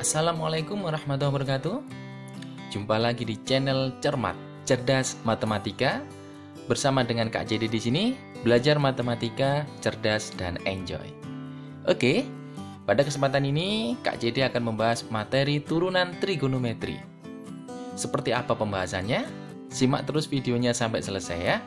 Assalamualaikum warahmatullahi wabarakatuh. Jumpa lagi di channel Cermat Cerdas Matematika bersama dengan Kak JD di sini, belajar matematika cerdas dan enjoy. Oke, pada kesempatan ini Kak JD akan membahas materi turunan trigonometri. Seperti apa pembahasannya? Simak terus videonya sampai selesai ya.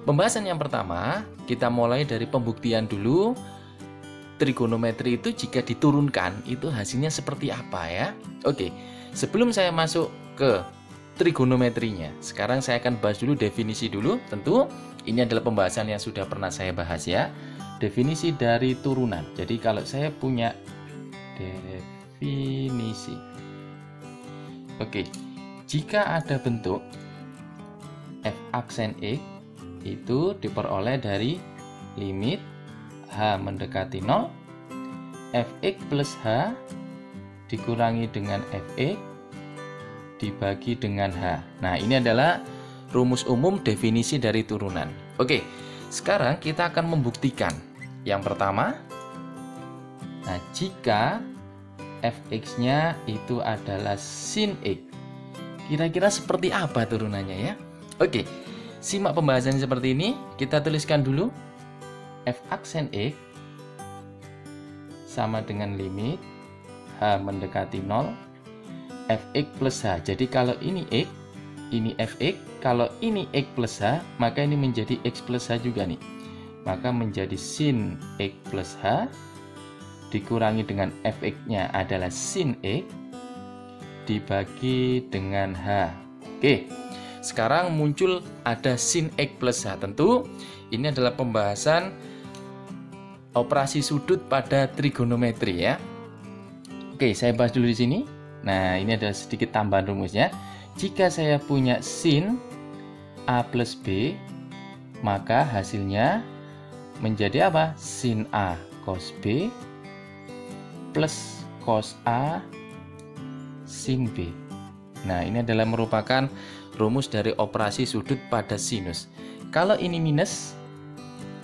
Pembahasan yang pertama, kita mulai dari pembuktian dulu. Trigonometri itu jika diturunkan itu hasilnya seperti apa ya? Oke, sebelum saya masuk ke trigonometrinya, sekarang saya akan bahas dulu definisi dulu. Tentu ini adalah pembahasan yang sudah pernah saya bahas ya. Definisi dari turunan. Jadi kalau saya punya definisi, oke, jika ada bentuk f aksen x itu diperoleh dari limit H mendekati 0, fx plus H dikurangi dengan fx dibagi dengan H. Nah, ini adalah rumus umum definisi dari turunan. Oke, sekarang kita akan membuktikan. Yang pertama, nah jika fx-nya itu adalah sin x, kira-kira seperti apa turunannya ya? Oke, simak pembahasannya seperti ini. Kita tuliskan dulu. F aksen x sama dengan limit H mendekati 0 fx plus H. Jadi kalau ini x, ini fx. Kalau ini x plus H, maka ini menjadi x plus H juga nih. Maka menjadi sin x plus H dikurangi dengan fx-nya adalah sin x dibagi dengan H. Oke, sekarang muncul ada sin x plus H. Tentu ini adalah pembahasan operasi sudut pada trigonometri ya. Oke, saya bahas dulu di sini. Nah, ini adalah sedikit tambahan rumusnya. Jika saya punya sin A plus B, maka hasilnya menjadi apa? Sin A cos B plus cos A sin B. Nah, ini adalah merupakan rumus dari operasi sudut pada sinus. Kalau ini minus,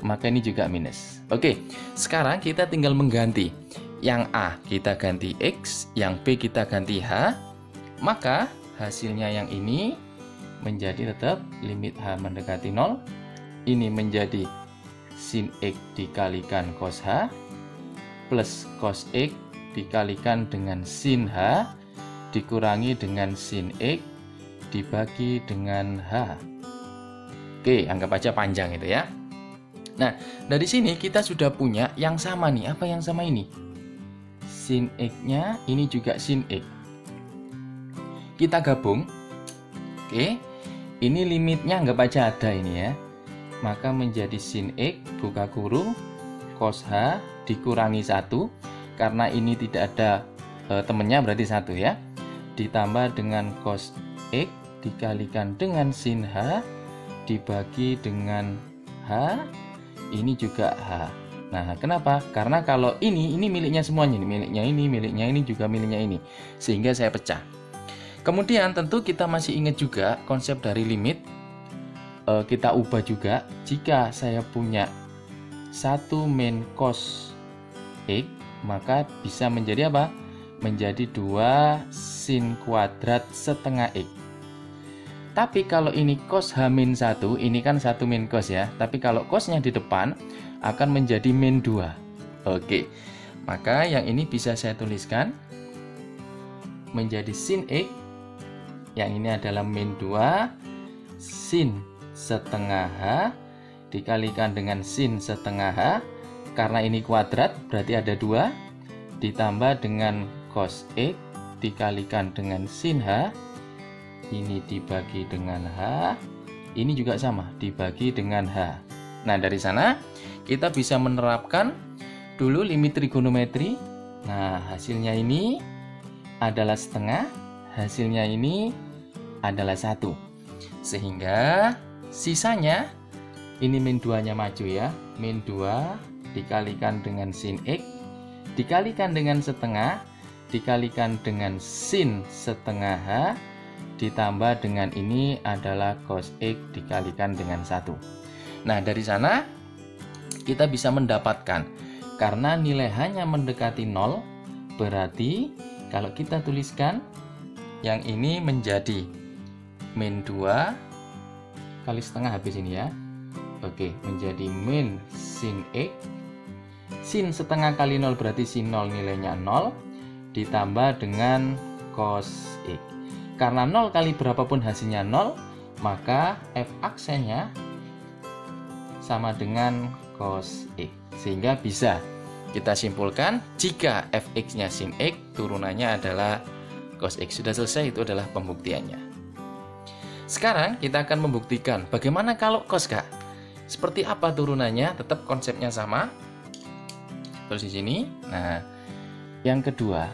maka ini juga minus. Oke, sekarang kita tinggal mengganti. Yang A kita ganti X, yang B kita ganti H. Maka hasilnya yang ini menjadi tetap limit H mendekati 0. Ini menjadi sin X dikalikan cos H plus cos X dikalikan dengan sin H dikurangi dengan sin X dibagi dengan H. Oke, anggap aja panjang itu ya. Nah, dari sini kita sudah punya yang sama nih. Apa yang sama ini? Sin X-nya, ini juga sin X. Kita gabung. Oke, ini limitnya anggap aja ada ini ya. Maka menjadi sin X, buka kurung, cos H dikurangi 1. Karena ini tidak ada temennya berarti 1 ya. Ditambah dengan cos X dikalikan dengan sin H dibagi dengan H. Ini juga H. Nah, kenapa? Karena kalau ini miliknya semuanya, miliknya ini juga miliknya ini. Sehingga saya pecah. Kemudian tentu kita masih ingat juga konsep dari limit. Kita ubah juga. Jika saya punya 1 min cos X, maka bisa menjadi apa? Menjadi 2 sin kuadrat setengah X. Tapi kalau ini cos H-1, ini kan 1 min cos ya. Tapi kalau cosnya di depan akan menjadi min 2. Oke, maka yang ini bisa saya tuliskan menjadi sin X. Yang ini adalah min 2 sin setengah H dikalikan dengan sin setengah H. Karena ini kuadrat berarti ada 2. Ditambah dengan cos X dikalikan dengan sin H. Ini dibagi dengan H, ini juga sama, dibagi dengan H. Nah, dari sana kita bisa menerapkan dulu limit trigonometri. Nah, hasilnya ini adalah setengah, hasilnya ini adalah 1. Sehingga sisanya, ini min 2-nya maju ya, min 2 dikalikan dengan sin X, dikalikan dengan setengah, dikalikan dengan sin setengah H, ditambah dengan ini adalah cos X dikalikan dengan 1. Nah, dari sana kita bisa mendapatkan karena nilai hanya mendekati 0, Berarti kalau kita tuliskan yang ini menjadi min 2 kali setengah habis ini ya. Oke, menjadi min sin X. Sin setengah kali 0 berarti sin 0 nilainya 0 ditambah dengan cos X. Karena 0 kali berapapun hasilnya 0, maka f aksennya sama dengan cos X. Sehingga bisa kita simpulkan jika fx-nya sin X, turunannya adalah cos X. Sudah selesai, itu adalah pembuktiannya. Sekarang kita akan membuktikan bagaimana kalau cos, Kak. Seperti apa turunannya? Tetap konsepnya sama. Terus di sini. Nah, yang kedua,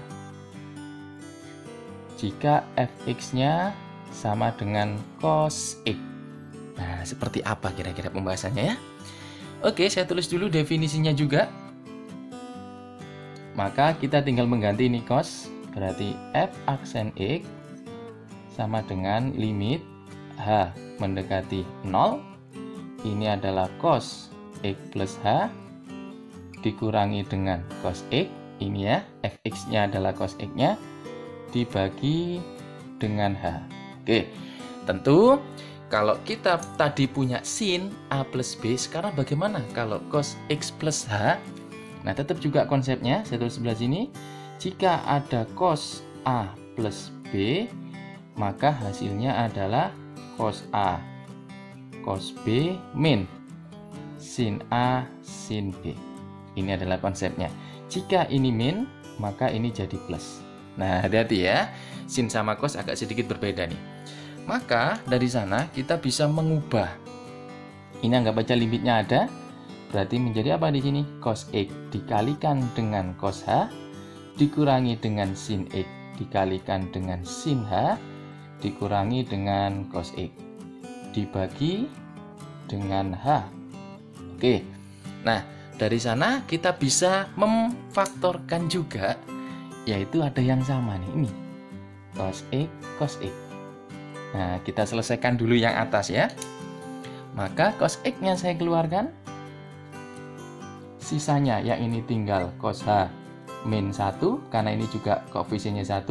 jika fx-nya sama dengan cos X. Nah, seperti apa kira-kira pembahasannya ya? Oke, saya tulis dulu definisinya juga. Maka kita tinggal mengganti ini cos, berarti f aksen X sama dengan limit H mendekati 0. Ini adalah cos X plus H dikurangi dengan cos X. Ini ya, fx-nya adalah cos X-nya dibagi dengan H. Oke, tentu kalau kita tadi punya sin A plus B, sekarang bagaimana kalau cos X plus H? Nah, tetap juga konsepnya, saya tulis sebelah sini. Jika ada cos A plus B, maka hasilnya adalah cos A, cos B min sin A, sin B. Ini adalah konsepnya. Jika ini min, maka ini jadi plus. Nah, hati-hati ya. Sin sama cos agak sedikit berbeda nih. Maka, dari sana kita bisa mengubah. Ini anggap aja limitnya ada. Berarti menjadi apa di sini? Cos X dikalikan dengan cos H dikurangi dengan sin X dikalikan dengan sin H dikurangi dengan cos X dibagi dengan H. Oke. Nah, dari sana kita bisa memfaktorkan juga, yaitu ada yang sama nih, ini cos X, cos X. Nah, kita selesaikan dulu yang atas ya. Maka cos X-nya saya keluarkan. Sisanya yang ini tinggal cos H min 1, karena ini juga koefisiennya 1,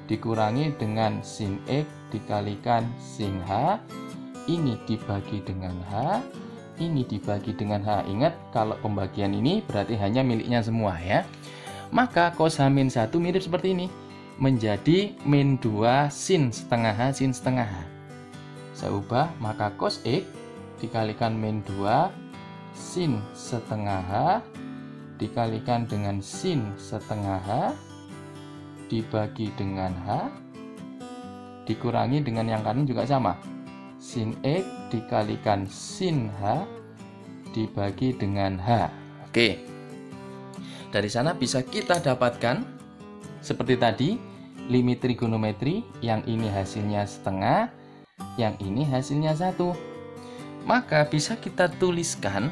dikurangi dengan sin X dikalikan sin H. Ini dibagi dengan H, ini dibagi dengan H. Ingat, kalau pembagian ini berarti hanya miliknya semua ya. Maka cos H min 1 mirip seperti ini. Menjadi min 2 sin setengah H sin setengah H. Saya ubah, maka cos X dikalikan min 2 sin setengah H dikalikan dengan sin setengah H dibagi dengan H dikurangi dengan yang kanan juga sama, sin X dikalikan sin H dibagi dengan H. Oke, dari sana bisa kita dapatkan seperti tadi, limit trigonometri, yang ini hasilnya setengah, yang ini hasilnya 1. Maka bisa kita tuliskan,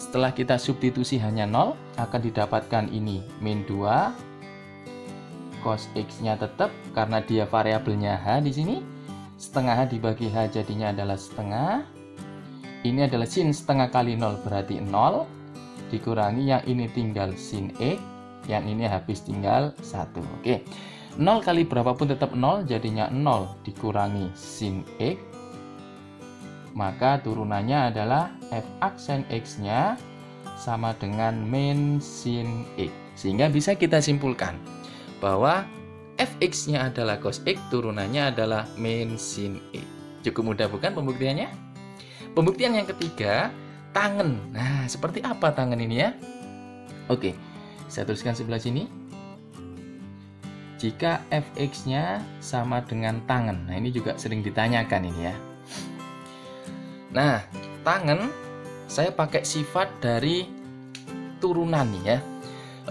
setelah kita substitusi hanya 0, akan didapatkan ini min 2, cos X-nya tetap karena dia variabelnya H di sini. Setengah H dibagi H jadinya adalah setengah. Ini adalah sin setengah kali 0 berarti 0. Dikurangi yang ini tinggal sin X, yang ini habis tinggal 1. Oke. 0 kali berapapun tetap 0, jadinya 0 dikurangi sin X. Maka turunannya adalah f aksen X-nya sama dengan min sin X. Sehingga bisa kita simpulkan bahwa fx-nya adalah cos X, turunannya adalah min sin X. Cukup mudah bukan pembuktiannya? Pembuktian yang ketiga, tangen. Nah, seperti apa tangen ini ya? Oke, saya tuliskan sebelah sini. Jika fx-nya sama dengan tangen. Nah, ini juga sering ditanyakan ini ya. Nah, tangen saya pakai sifat dari turunan nih ya.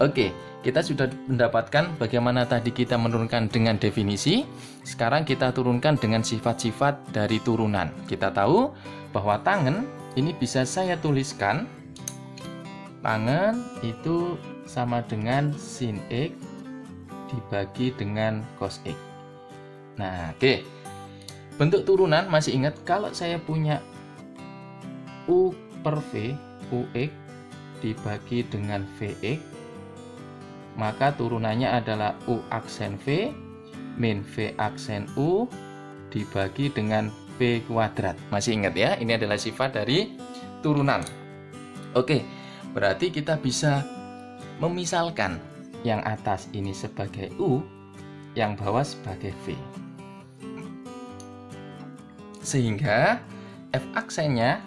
Oke, kita sudah mendapatkan bagaimana tadi kita menurunkan dengan definisi. Sekarang kita turunkan dengan sifat-sifat dari turunan. Kita tahu bahwa tangen ini bisa saya tuliskan. Tangen itu sama dengan sin X dibagi dengan cos X. Nah, oke. Bentuk turunan masih ingat kalau saya punya U per V, UX dibagi dengan VX. maka turunannya adalah U aksen V min V aksen U dibagi dengan V kuadrat. Masih ingat ya, ini adalah sifat dari turunan. Oke, berarti kita bisa memisalkan yang atas ini sebagai U, yang bawah sebagai V. Sehingga F aksennya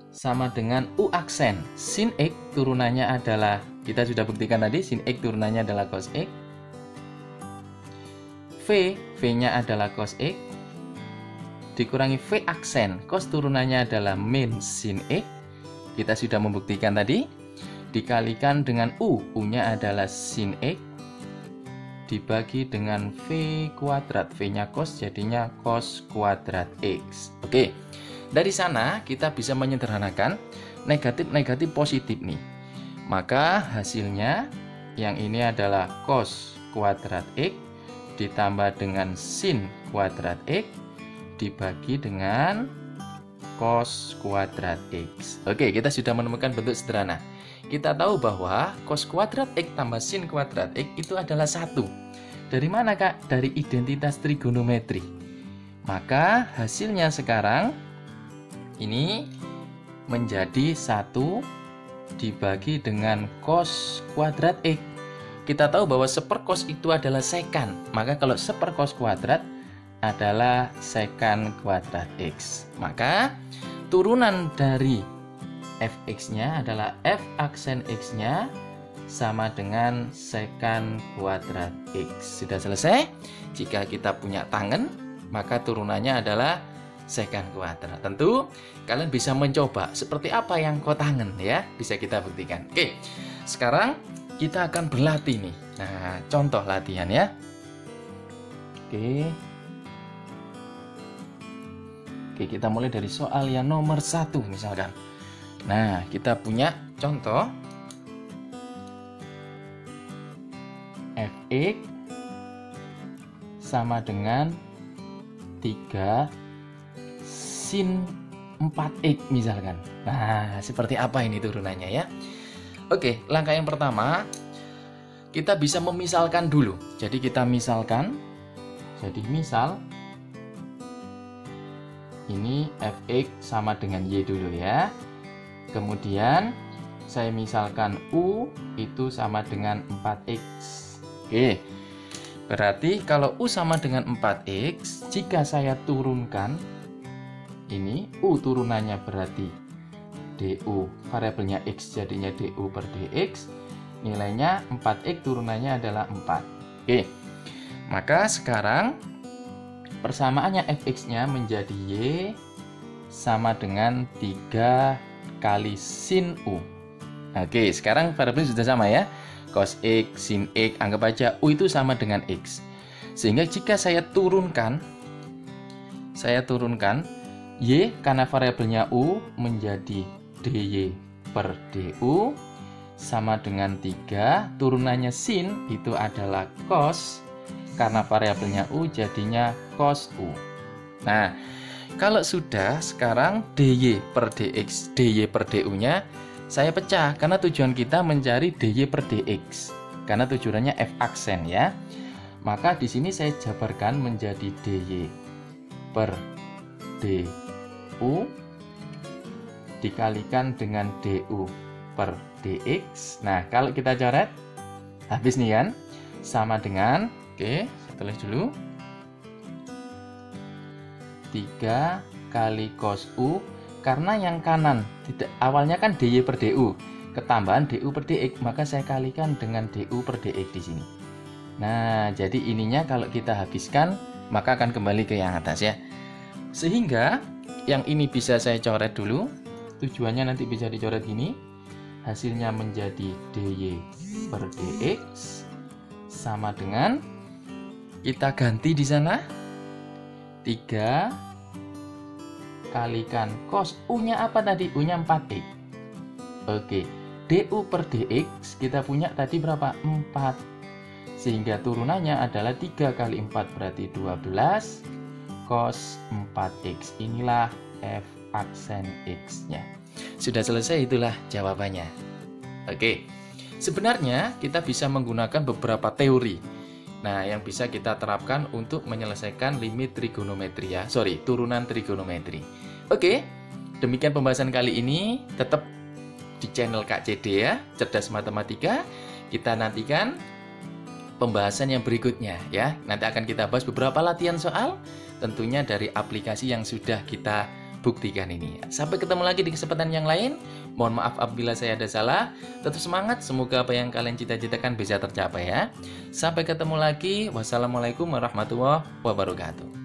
sama dengan U aksen. Sin X turunannya adalah, kita sudah buktikan tadi, sin X turunannya adalah cos X. V-nya adalah cos X. Dikurangi V aksen, cos turunannya adalah min sin X. Kita sudah membuktikan tadi. Dikalikan dengan U-nya adalah sin X. Dibagi dengan V kuadrat. V-nya cos, jadinya cos kuadrat X. Oke. Dari sana kita bisa menyederhanakan negatif-negatif positif nih. Maka hasilnya yang ini adalah cos kuadrat X ditambah dengan sin kuadrat X dibagi dengan cos kuadrat X. Oke, kita sudah menemukan bentuk sederhana. Kita tahu bahwa cos kuadrat X tambah sin kuadrat X itu adalah 1. Dari mana, Kak? Dari identitas trigonometri. Maka hasilnya sekarang ini menjadi 1 dibagi dengan cos kuadrat X. Kita tahu bahwa seperkos itu adalah sekan. Maka kalau seperkos kuadrat adalah sekan kuadrat X. Maka turunan dari Fx-nya adalah F aksen X-nya sama dengan sekan kuadrat X. Sudah selesai? Jika kita punya tangen, maka turunannya adalah sekan kuadrat. Tentu kalian bisa mencoba seperti apa yang kotangen ya, bisa kita buktikan. Oke, sekarang kita akan berlatih nih. Nah, contoh latihan ya. Oke, kita mulai dari soal yang nomor 1 misalkan. Nah, kita punya contoh Fx sama dengan 3 sin 4x misalkan. Nah, seperti apa ini turunannya ya? Oke, langkah yang pertama kita bisa memisalkan dulu. Jadi kita misalkan. Jadi misal ini Fx sama dengan Y dulu ya. Kemudian saya misalkan U itu sama dengan 4x. Oke. Berarti kalau U sama dengan 4x, jika saya turunkan ini U turunannya berarti du, variabelnya x jadinya du per dx, nilainya 4x turunannya adalah 4. Oke, maka sekarang persamaannya fx-nya menjadi y sama dengan 3 kali sin u. Oke, sekarang variabelnya sudah sama ya, cos x, sin x, anggap aja u itu sama dengan x. Sehingga jika saya turunkan y karena variabelnya u menjadi dy per du sama dengan 3, turunannya sin itu adalah cos, karena variabelnya u jadinya cos u. Nah, kalau sudah, sekarang dy per dx, dy per du nya saya pecah, karena tujuan kita mencari dy per dx, karena tujuannya f aksen ya. Maka di sini saya jabarkan menjadi dy per du dikalikan dengan du per dx. Nah, kalau kita coret habis nih kan, sama dengan, oke, saya tulis dulu, 3 kali cos u, karena yang kanan tidak, awalnya kan dy per du, ketambahan du per dx, maka saya kalikan dengan du per dx di sini. Nah, jadi ininya kalau kita habiskan maka akan kembali ke yang atas ya. Sehingga yang ini bisa saya coret dulu. Tujuannya nanti bisa dicoret gini. Hasilnya menjadi dy per dx sama dengan, kita ganti di sana, 3 kalikan cos u-nya apa tadi? U-nya 4x. Oke, du per dx kita punya tadi berapa? 4. Sehingga turunannya adalah 3 kali 4 berarti 12 cos 4x. Inilah f aksen x-nya. Sudah selesai, itulah jawabannya. Oke, Sebenarnya kita bisa menggunakan beberapa teori. Nah, yang bisa kita terapkan untuk menyelesaikan limit trigonometri ya. Turunan trigonometri. Oke, demikian pembahasan kali ini. Tetap di channel Kak CD ya, Cerdas Matematika. Kita nantikan pembahasan yang berikutnya ya. Nanti akan kita bahas beberapa latihan soal, tentunya dari aplikasi yang sudah kita buktikan ini. Sampai ketemu lagi di kesempatan yang lain. Mohon maaf apabila saya ada salah. Tetap semangat, semoga apa yang kalian cita-citakan bisa tercapai ya. Sampai ketemu lagi. Wassalamualaikum warahmatullahi wabarakatuh.